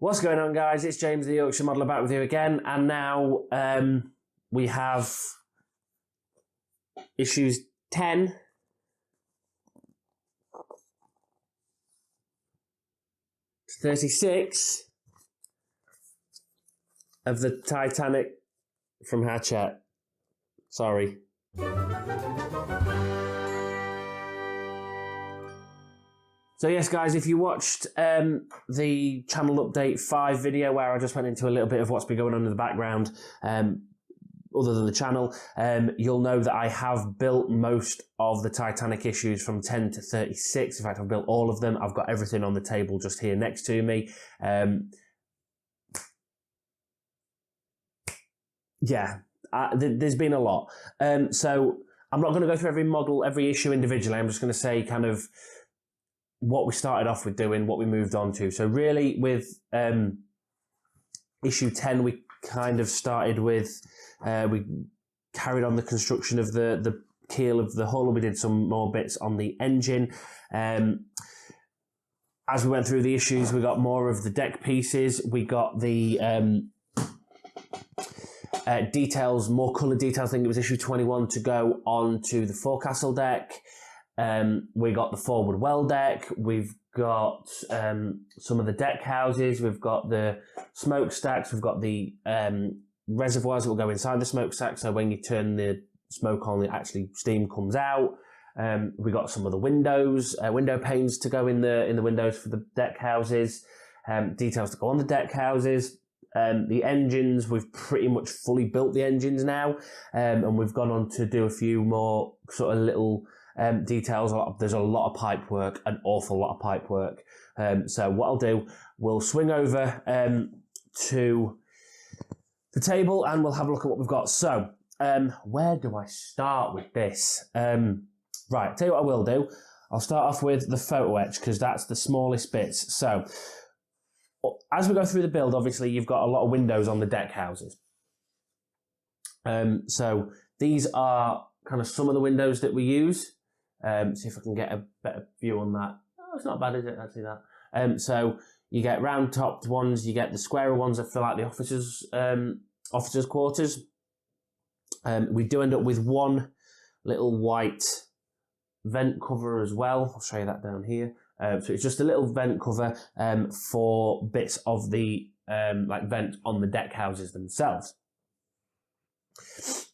What's going on, guys? It's James The Yorkshire Modeller back with you again, and now we have issues 10 to 36 of the Titanic from Hachette. Sorry. So yes, guys, if you watched the channel update 5 video where I just went into a little bit of what's been going on in the background, other than the channel, you'll know that I have built most of the Titanic issues from 10 to 36. In fact, I've built all of them. I've got everything on the table just here next to me. There's been a lot. So I'm not going to go through every model, every issue individually. I'm just going to say kind of what we started off with doing, what we moved on to. So really with issue 10, we kind of started with, we carried on the construction of the keel of the hull. We did some more bits on the engine. As we went through the issues, we got more of the deck pieces. We got the details, more colour details. I think it was issue 21 to go on to the Forecastle deck. We got the forward well deck. We've got some of the deck houses. We've got the smokestacks. We've got the reservoirs that will go inside the smokestack. So when you turn the smoke on, actually steam comes out. We got some of the windows, window panes to go in the windows for the deck houses. Details to go on the deck houses. The engines, we've pretty much fully built the engines now, and we've gone on to do a few more sort of little details. There's a lot of pipe work, an awful lot of pipe work. So what I'll do, we'll swing over to the table and we'll have a look at what we've got. So where do I start with this? Right, tell you what I will do. I'll start off with the Photoetch because that's the smallest bits. So as we go through the build, obviously you've got a lot of windows on the deck houses. So these are kind of some of the windows that we use. See if I can get a better view on that. Oh, it's not bad, is it? Actually, that. So you get round-topped ones, you get the squarer ones that fill out the officers' quarters. We do end up with one little white vent cover as well. I'll show you that down here. So it's just a little vent cover for bits of the like vent on the deck houses themselves.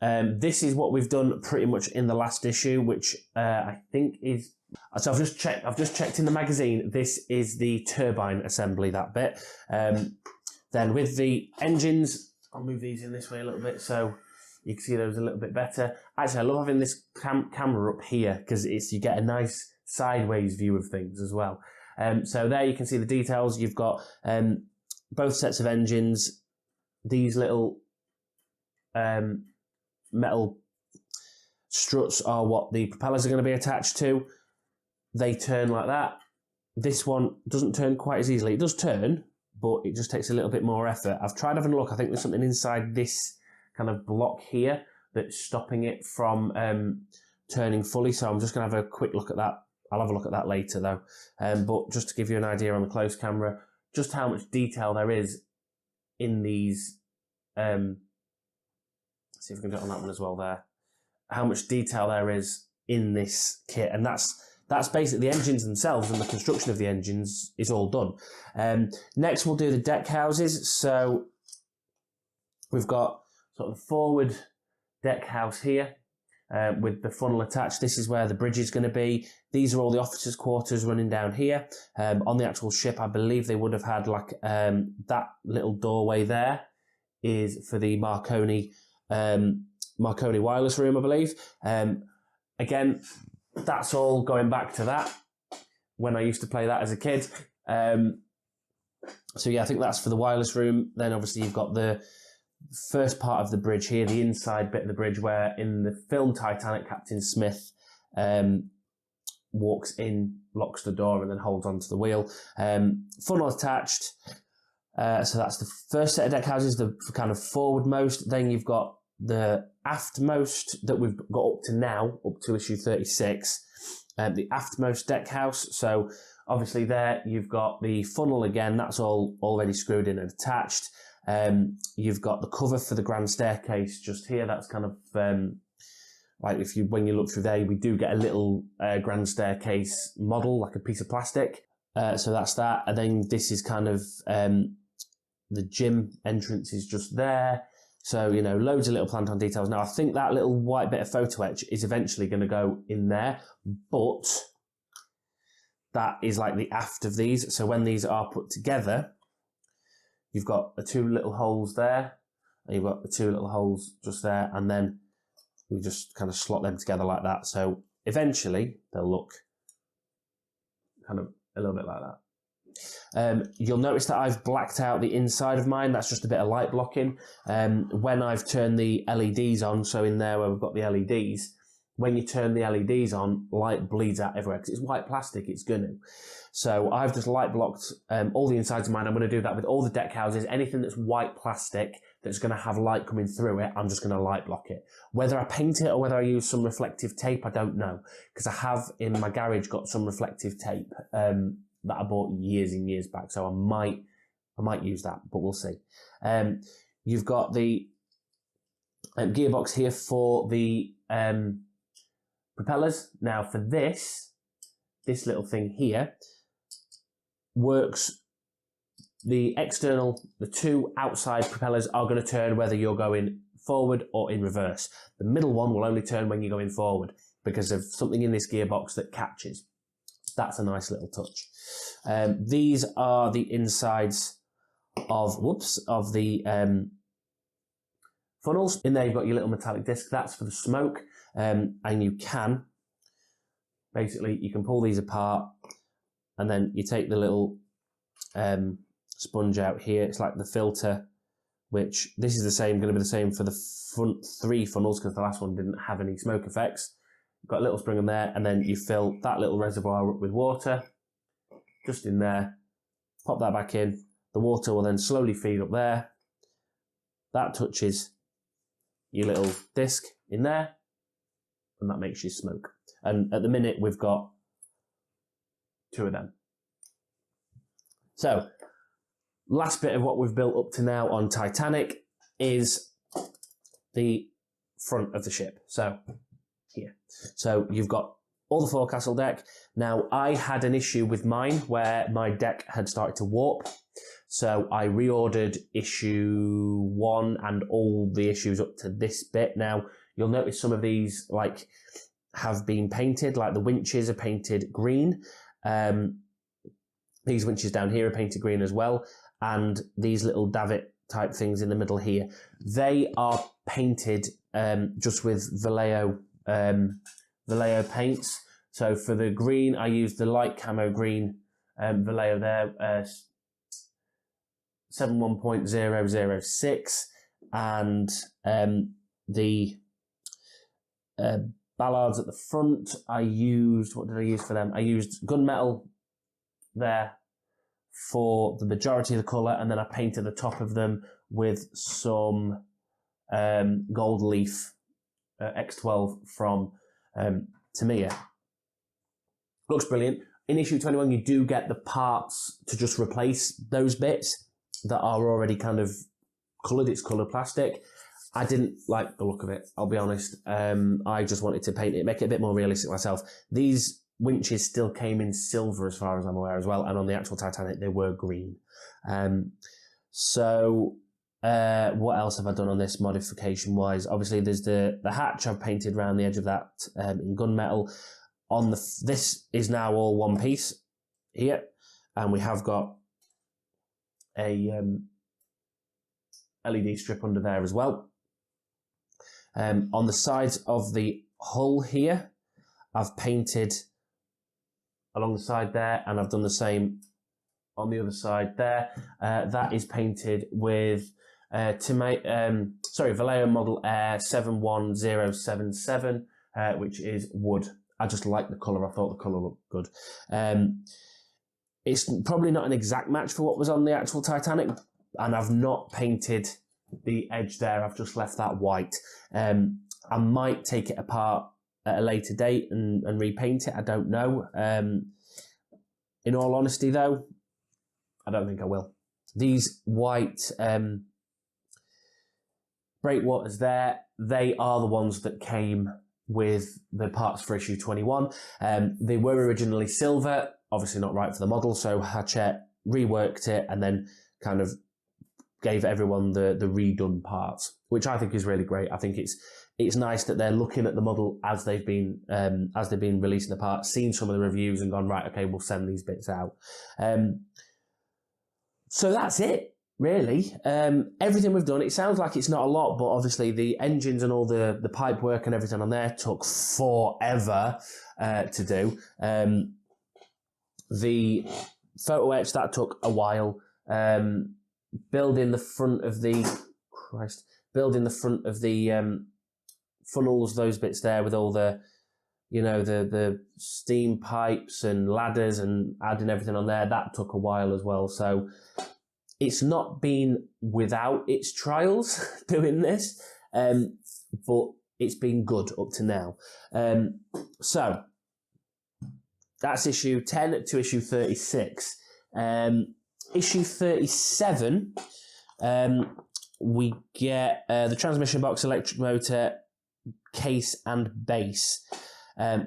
This is what we've done pretty much in the last issue, which I think is. So I've just checked in the magazine. This is the turbine assembly, that bit. Then with the engines, I'll move these in this way a little bit so you can see those a little bit better. Actually, I love having this camera up here because you get a nice sideways view of things as well. So there you can see the details. You've got both sets of engines. These little metal struts are what the propellers are going to be attached to. They turn like that. This one doesn't turn quite as easily. It does turn, but it just takes a little bit more effort. I've tried having a look. I think there's something inside this kind of block here that's stopping it from turning fully. So I'm just going to have a quick look at that. I'll have a look at that later though. But just to give you an idea on the close camera, just how much detail there is in these. See if we can do it on that one as well there. How much detail there is in this kit. And that's basically the engines themselves, and the construction of the engines is all done. Next we'll do the deck houses. So we've got sort of the forward deck house here with the funnel attached. This is where the bridge is going to be. These are all the officers' quarters running down here. On the actual ship, I believe they would have had like that little doorway there is for the Marconi wireless room, I believe. Again, that's all going back to that when I used to play that as a kid. So yeah, I think that's for the wireless room. Then obviously you've got the first part of the bridge here, the inside bit of the bridge, where in the film Titanic, Captain Smith walks in, locks the door, and then holds onto the wheel. Funnel attached. So that's the first set of deck houses, the kind of forwardmost. Then you've got the aftmost that we've got up to now, up to issue 36, the aftmost deck house. So Obviously there you've got the funnel again, that's all already screwed in and attached. You've got the cover for the grand staircase just here. That's kind of like when you look through there, we do get a little grand staircase model, like a piece of plastic. So that's that. And then this is kind of the gym entrance is just there. So, you know, loads of little plant-on details. Now, I think that little white bit of Photoetch is eventually going to go in there, but that is like the aft of these. So when these are put together, you've got the two little holes there, and you've got the two little holes just there, and then we just kind of slot them together like that. So eventually they'll look kind of a little bit like that. You'll notice that I've blacked out the inside of mine. That's just a bit of light blocking. When I've turned the LEDs on, so in there where we've got the LEDs, when you turn the LEDs on, light bleeds out everywhere because it's white plastic, it's going to. So I've just light blocked all the insides of mine. I'm going to do that with all the deck houses. Anything that's white plastic that's going to have light coming through it, I'm just going to light block it. Whether I paint it or whether I use some reflective tape, I don't know, because I have in my garage got some reflective tape that I bought years and years back. So I might use that, but we'll see. You've got the gearbox here for the propellers. Now for this little thing here works. The two outside propellers are going to turn whether you're going forward or in reverse. The middle one will only turn when you're going forward because of something in this gearbox that catches. That's a nice little touch. These are the insides of the funnels. In there you've got your little metallic disc. That's for the smoke. And you can pull these apart, and then you take the little sponge out here. It's like the filter, which this is going to be the same for the front three funnels because the last one didn't have any smoke effects. You've got a little spring on there, and then you fill that little reservoir up with water just in there, pop that back in. The water will then slowly feed up there. That touches your little disc in there, and that makes your smoke. And at the minute we've got two of them. So last bit of what we've built up to now on Titanic is the front of the ship. So here. So you've got all the forecastle deck. Now I had an issue with mine where my deck had started to warp. So I reordered issue 1 and all the issues up to this bit. Now you'll notice some of these have been painted, like the winches are painted green. These winches down here are painted green as well. And these little davit type things in the middle here, they are painted just with Vallejo paints. So for the green, I used the light camo green Vallejo there, 71.006, and the ballards at the front, I used, what did I use for them? I used gunmetal there for the majority of the colour, and then I painted the top of them with some gold leaf X12 from Tamiya. Looks brilliant. In issue 21, you do get the parts to just replace those bits that are already kind of coloured. It's coloured plastic. I didn't like the look of it, I'll be honest. I just wanted to paint it, make it a bit more realistic myself. These winches still came in silver as far as I'm aware as well, and on the actual Titanic they were green. What else have I done on this modification wise? Obviously there's the hatch I've painted around the edge of that in gunmetal. On this is now all one piece here, and we have got a LED strip under there as well. On the sides of the hull here, I've painted along the side there, and I've done the same on the other side there. That is painted with Vallejo Model Air 71077, which is wood. I just like the colour. I thought the colour looked good. It's probably not an exact match for what was on the actual Titanic, and I've not painted the edge there. I've just left that white. I might take it apart at a later date and repaint it. I don't know. In all honesty, though, I don't think I will. These white breakwaters there, they are the ones that came with the parts for issue 21. They were originally silver, obviously not right for the model, so Hachette reworked it and then kind of gave everyone the redone parts, which I think is really great. I think it's nice that they're looking at the model as they've been releasing the parts, seen some of the reviews and gone, right, okay, we'll send these bits out. So that's it, really. Everything we've done, it sounds like it's not a lot, but obviously the engines and all the pipe work and everything on there took forever to do. The Photoetch, that took a while. Building the front of the funnels, those bits there with all the, the steam pipes and ladders and adding everything on there, that took a while as well. So it's not been without its trials doing this, but it's been good up to now. So that's issue 10 to issue 36. Issue 37, we get the transmission box, electric motor, case and base.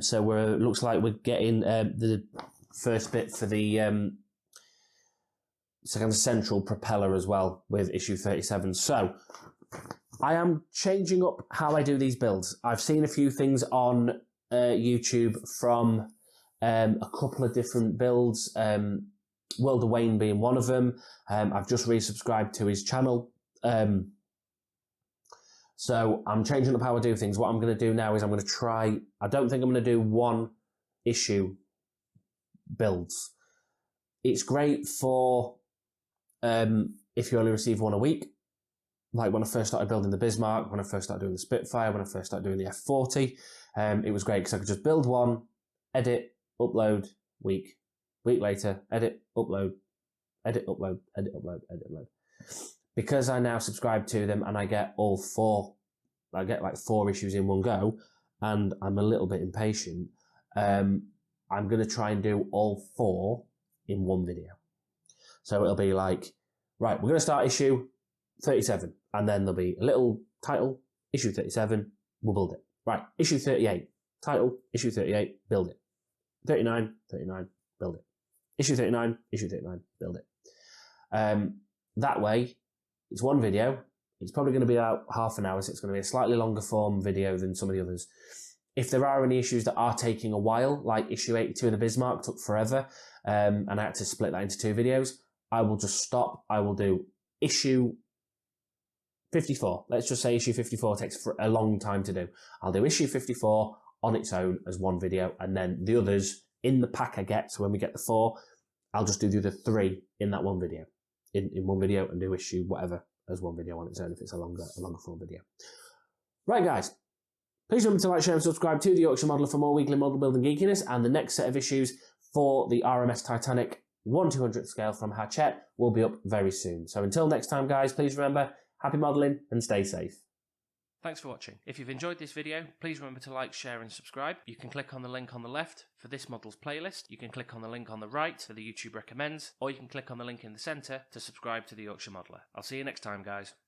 So it looks like we're getting the first bit for the second central propeller as well with issue 37. So I am changing up how I do these builds. I've seen a few things on YouTube from a couple of different builds, World of Wayne being one of them. I've just resubscribed to his channel. So I'm changing up how I do things. What I'm going to do now is I'm going to try, I don't think I'm going to do one issue builds. It's great for if you only receive one a week. Like when I first started building the Bismarck, when I first started doing the Spitfire, when I first started doing the F40, it was great because I could just build one, edit, upload, week later, edit, upload, edit, upload, edit, upload, edit, upload. Because I now subscribe to them and I get all four, I get like 4 issues in one go, and I'm a little bit impatient, I'm going to try and do all 4 in one video. So it'll be like, right, we're going to start issue 37, and then there'll be a little title, issue 37, we'll build it. Right, issue 38, title, issue 38, build it. 39, build it. Issue 39, build it. That way, it's one video. It's probably going to be about half an hour, so it's going to be a slightly longer form video than some of the others. If there are any issues that are taking a while, like issue 82 of the Bismarck took forever, and I had to split that into 2 videos, I will just stop. I will do issue 54. Let's just say issue 54 takes a long time to do. I'll do issue 54 on its own as one video, and then the others in the pack I get, so when we get the 4, I'll just do the other 3 in that one video. In one video, and do issue whatever as one video on its own if it's a longer form video. Right, guys. Please remember to like, share and subscribe to The Yorkshire Modeller for more weekly model building geekiness, and the next set of issues for the R.M.S. Titanic 1/200th scale from Hachette will be up very soon. So until next time, guys, please remember, happy modelling and stay safe. Thanks for watching. If you've enjoyed this video, please remember to like, share and subscribe. You can click on the link on the left for this model's playlist. You can click on the link on the right for the YouTube recommends, or you can click on the link in the centre to subscribe to The Yorkshire Modeller. I'll see you next time, guys.